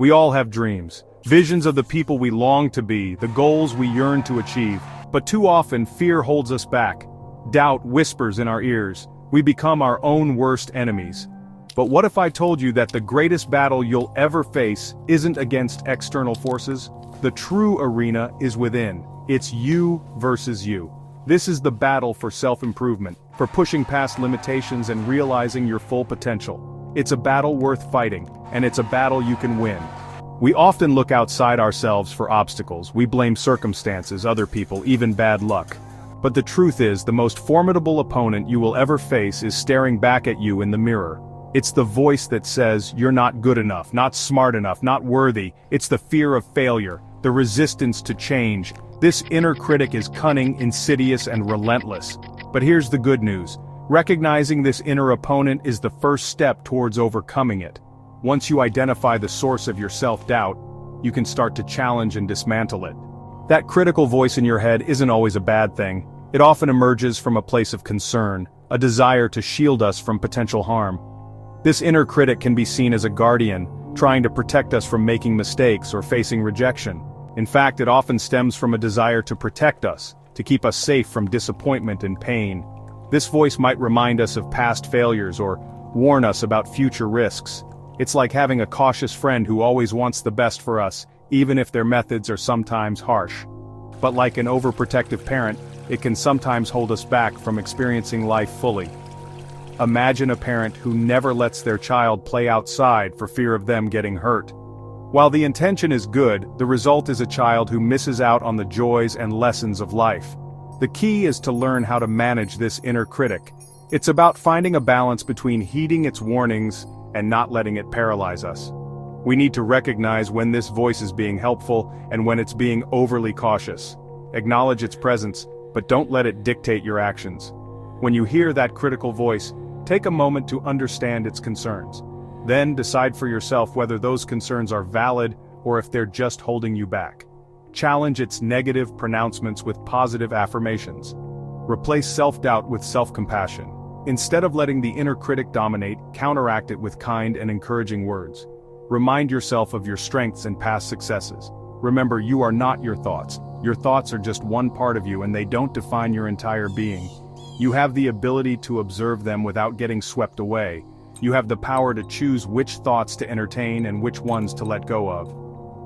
We all have dreams, visions of the people we long to be, the goals we yearn to achieve, but too often fear holds us back. Doubt whispers in our ears. We become our own worst enemies. But what if I told you that the greatest battle you'll ever face isn't against external forces? The true arena is within. It's you versus you. This is the battle for self-improvement, for pushing past limitations and realizing your full potential. It's a battle worth fighting, and it's a battle you can win. We often look outside ourselves for obstacles. We blame circumstances, other people, even bad luck. But the truth is, the most formidable opponent you will ever face is staring back at you in the mirror. It's the voice that says, you're not good enough, not smart enough, not worthy. It's the fear of failure, the resistance to change. This inner critic is cunning, insidious, and relentless. But here's the good news. Recognizing this inner opponent is the first step towards overcoming it. Once you identify the source of your self-doubt, you can start to challenge and dismantle it. That critical voice in your head isn't always a bad thing. It often emerges from a place of concern, a desire to shield us from potential harm. This inner critic can be seen as a guardian, trying to protect us from making mistakes or facing rejection. In fact, it often stems from a desire to protect us, to keep us safe from disappointment and pain. This voice might remind us of past failures or warn us about future risks. It's like having a cautious friend who always wants the best for us, even if their methods are sometimes harsh. But like an overprotective parent, it can sometimes hold us back from experiencing life fully. Imagine a parent who never lets their child play outside for fear of them getting hurt. While the intention is good, the result is a child who misses out on the joys and lessons of life. The key is to learn how to manage this inner critic. It's about finding a balance between heeding its warnings and not letting it paralyze us. We need to recognize when this voice is being helpful and when it's being overly cautious. Acknowledge its presence, but don't let it dictate your actions. When you hear that critical voice, take a moment to understand its concerns. Then decide for yourself whether those concerns are valid or if they're just holding you back. Challenge its negative pronouncements with positive affirmations. Replace self-doubt with self-compassion. Instead of letting the inner critic dominate, counteract it with kind and encouraging words. Remind yourself of your strengths and past successes. Remember, you are not your thoughts. Your thoughts are just one part of you and they don't define your entire being. You have the ability to observe them without getting swept away. You have the power to choose which thoughts to entertain and which ones to let go of.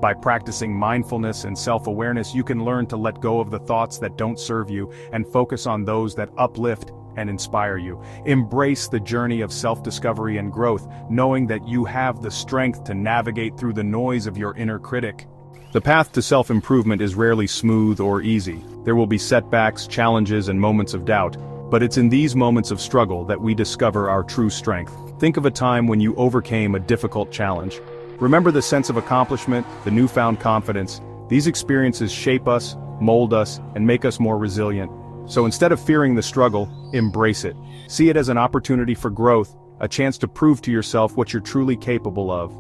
By practicing mindfulness and self-awareness, you can learn to let go of the thoughts that don't serve you and focus on those that uplift and inspire you. Embrace the journey of self-discovery and growth, knowing that you have the strength to navigate through the noise of your inner critic. The path to self-improvement is rarely smooth or easy. There will be setbacks, challenges, and moments of doubt. But it's in these moments of struggle that we discover our true strength. Think of a time when you overcame a difficult challenge. Remember the sense of accomplishment, the newfound confidence. These experiences shape us, mold us, and make us more resilient. So instead of fearing the struggle, embrace it. See it as an opportunity for growth, a chance to prove to yourself what you're truly capable of.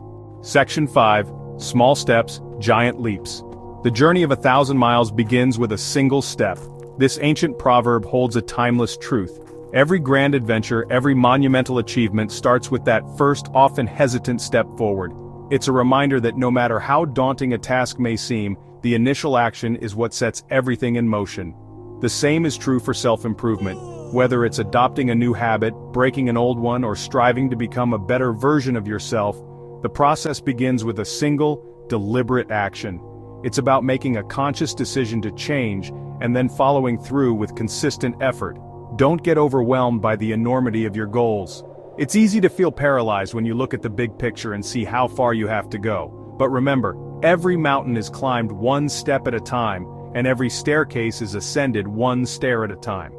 Section 5. Small steps, giant leaps. The journey of 1,000 miles begins with a single step. This ancient proverb holds a timeless truth. Every grand adventure, every monumental achievement starts with that first, often hesitant step forward. It's a reminder that no matter how daunting a task may seem, the initial action is what sets everything in motion. The same is true for self-improvement. Whether it's adopting a new habit, breaking an old one, or striving to become a better version of yourself, the process begins with a single, deliberate action. It's about making a conscious decision to change, and then following through with consistent effort. Don't get overwhelmed by the enormity of your goals. It's easy to feel paralyzed when you look at the big picture and see how far you have to go. But remember, every mountain is climbed one step at a time, and every staircase is ascended one stair at a time.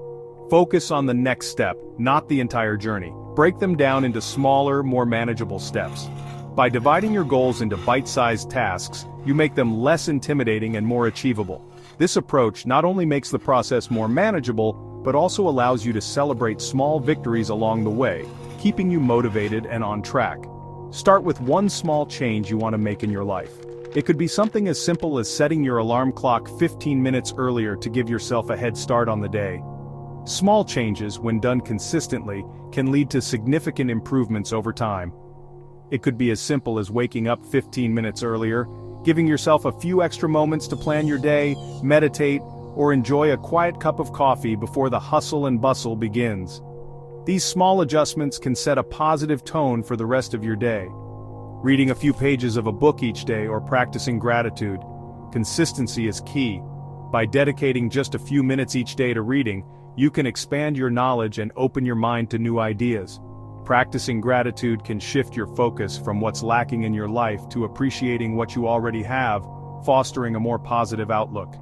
Focus on the next step, not the entire journey. Break them down into smaller, more manageable steps. By dividing your goals into bite-sized tasks, you make them less intimidating and more achievable. This approach not only makes the process more manageable, but also allows you to celebrate small victories along the way, keeping you motivated and on track. Start with one small change you want to make in your life. It could be something as simple as setting your alarm clock 15 minutes earlier to give yourself a head start on the day. Small changes, when done consistently, can lead to significant improvements over time. It could be as simple as waking up 15 minutes earlier, giving yourself a few extra moments to plan your day, meditate, or enjoy a quiet cup of coffee before the hustle and bustle begins. These small adjustments can set a positive tone for the rest of your day. Reading a few pages of a book each day or practicing gratitude. Consistency is key. By dedicating just a few minutes each day to reading, you can expand your knowledge and open your mind to new ideas. Practicing gratitude can shift your focus from what's lacking in your life to appreciating what you already have, fostering a more positive outlook.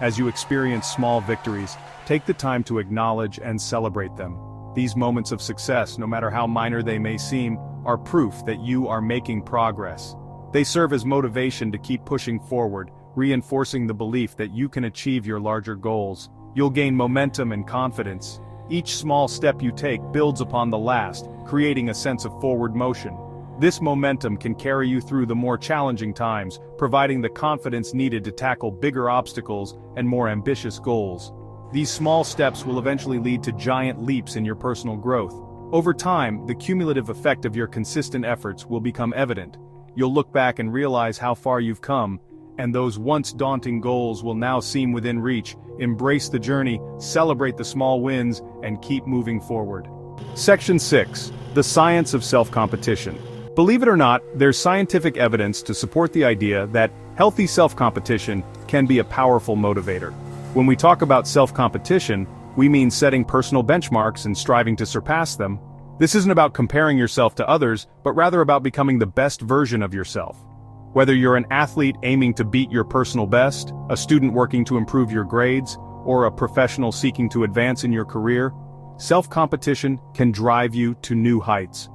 As you experience small victories, take the time to acknowledge and celebrate them. These moments of success, no matter how minor they may seem, are proof that you are making progress. They serve as motivation to keep pushing forward, reinforcing the belief that you can achieve your larger goals. You'll gain momentum and confidence. Each small step you take builds upon the last, creating a sense of forward motion. This momentum can carry you through the more challenging times, providing the confidence needed to tackle bigger obstacles and more ambitious goals. These small steps will eventually lead to giant leaps in your personal growth. Over time, the cumulative effect of your consistent efforts will become evident. You'll look back and realize how far you've come, and those once daunting goals will now seem within reach. Embrace the journey, celebrate the small wins, and keep moving forward. Section 6. The Science of Self-Competition. Believe it or not, there's scientific evidence to support the idea that healthy self-competition can be a powerful motivator. When we talk about self-competition, we mean setting personal benchmarks and striving to surpass them. This isn't about comparing yourself to others, but rather about becoming the best version of yourself. Whether you're an athlete aiming to beat your personal best, a student working to improve your grades, or a professional seeking to advance in your career, self-competition can drive you to new heights.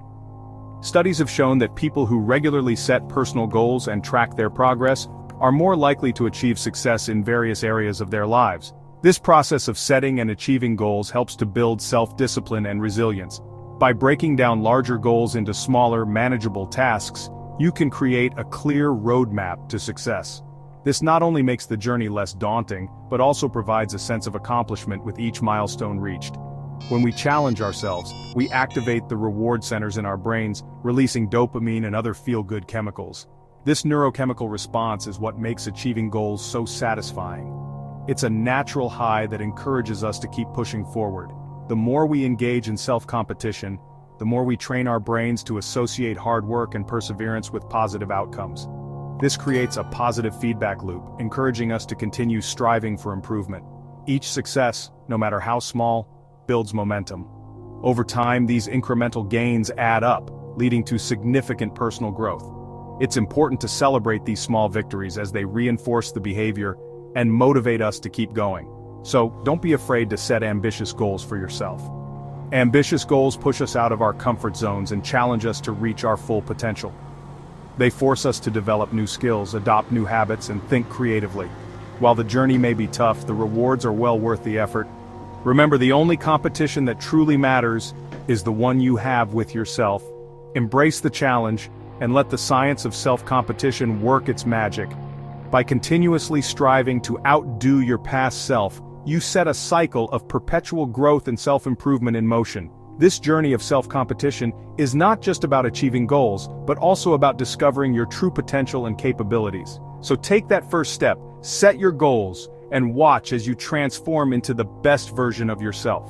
Studies have shown that people who regularly set personal goals and track their progress are more likely to achieve success in various areas of their lives. This process of setting and achieving goals helps to build self-discipline and resilience. By breaking down larger goals into smaller, manageable tasks, you can create a clear roadmap to success. This not only makes the journey less daunting, but also provides a sense of accomplishment with each milestone reached. When we challenge ourselves, we activate the reward centers in our brains, releasing dopamine and other feel-good chemicals. This neurochemical response is what makes achieving goals so satisfying. It's a natural high that encourages us to keep pushing forward. The more we engage in self-competition, the more we train our brains to associate hard work and perseverance with positive outcomes. This creates a positive feedback loop, encouraging us to continue striving for improvement. Each success, no matter how small, builds momentum. Over time, these incremental gains add up, leading to significant personal growth. It's important to celebrate these small victories as they reinforce the behavior and motivate us to keep going. So, don't be afraid to set ambitious goals for yourself. Ambitious goals push us out of our comfort zones and challenge us to reach our full potential. They force us to develop new skills, adopt new habits, and think creatively. While the journey may be tough, the rewards are well worth the effort. Remember, the only competition that truly matters is the one you have with yourself. Embrace the challenge, and let the science of self-competition work its magic. By continuously striving to outdo your past self, you set a cycle of perpetual growth and self-improvement in motion. This journey of self-competition is not just about achieving goals, but also about discovering your true potential and capabilities. So take that first step, set your goals, and watch as you transform into the best version of yourself.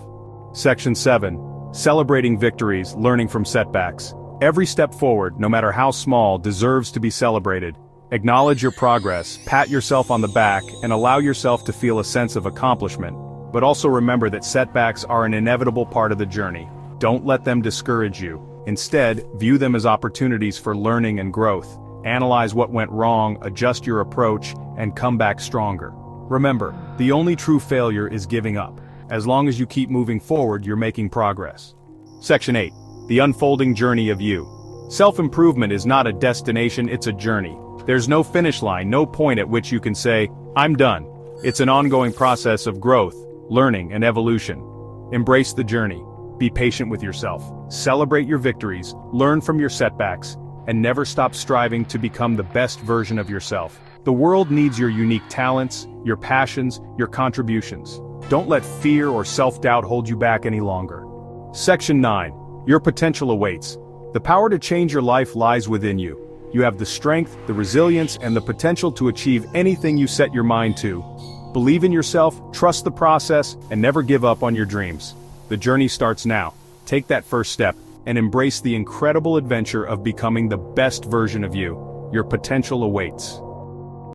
Section 7. Celebrating victories, learning from setbacks. Every step forward, no matter how small, deserves to be celebrated. Acknowledge your progress, pat yourself on the back, and allow yourself to feel a sense of accomplishment. But also remember that setbacks are an inevitable part of the journey. Don't let them discourage you. Instead, view them as opportunities for learning and growth. Analyze what went wrong, adjust your approach, and come back stronger. Remember, the only true failure is giving up. As long as you keep moving forward, you're making progress. Section 8. The unfolding journey of you. Self-improvement is not a destination, it's a journey. There's no finish line, no point at which you can say, I'm done. It's an ongoing process of growth, learning, and evolution. Embrace the journey. Be patient with yourself. Celebrate your victories, learn from your setbacks, and never stop striving to become the best version of yourself. The world needs your unique talents, your passions, your contributions. Don't let fear or self-doubt hold you back any longer. Section 9. Your potential awaits. The power to change your life lies within you. You have the strength, the resilience, and the potential to achieve anything you set your mind to. Believe in yourself, trust the process, and never give up on your dreams. The journey starts now. Take that first step, and embrace the incredible adventure of becoming the best version of you. Your potential awaits.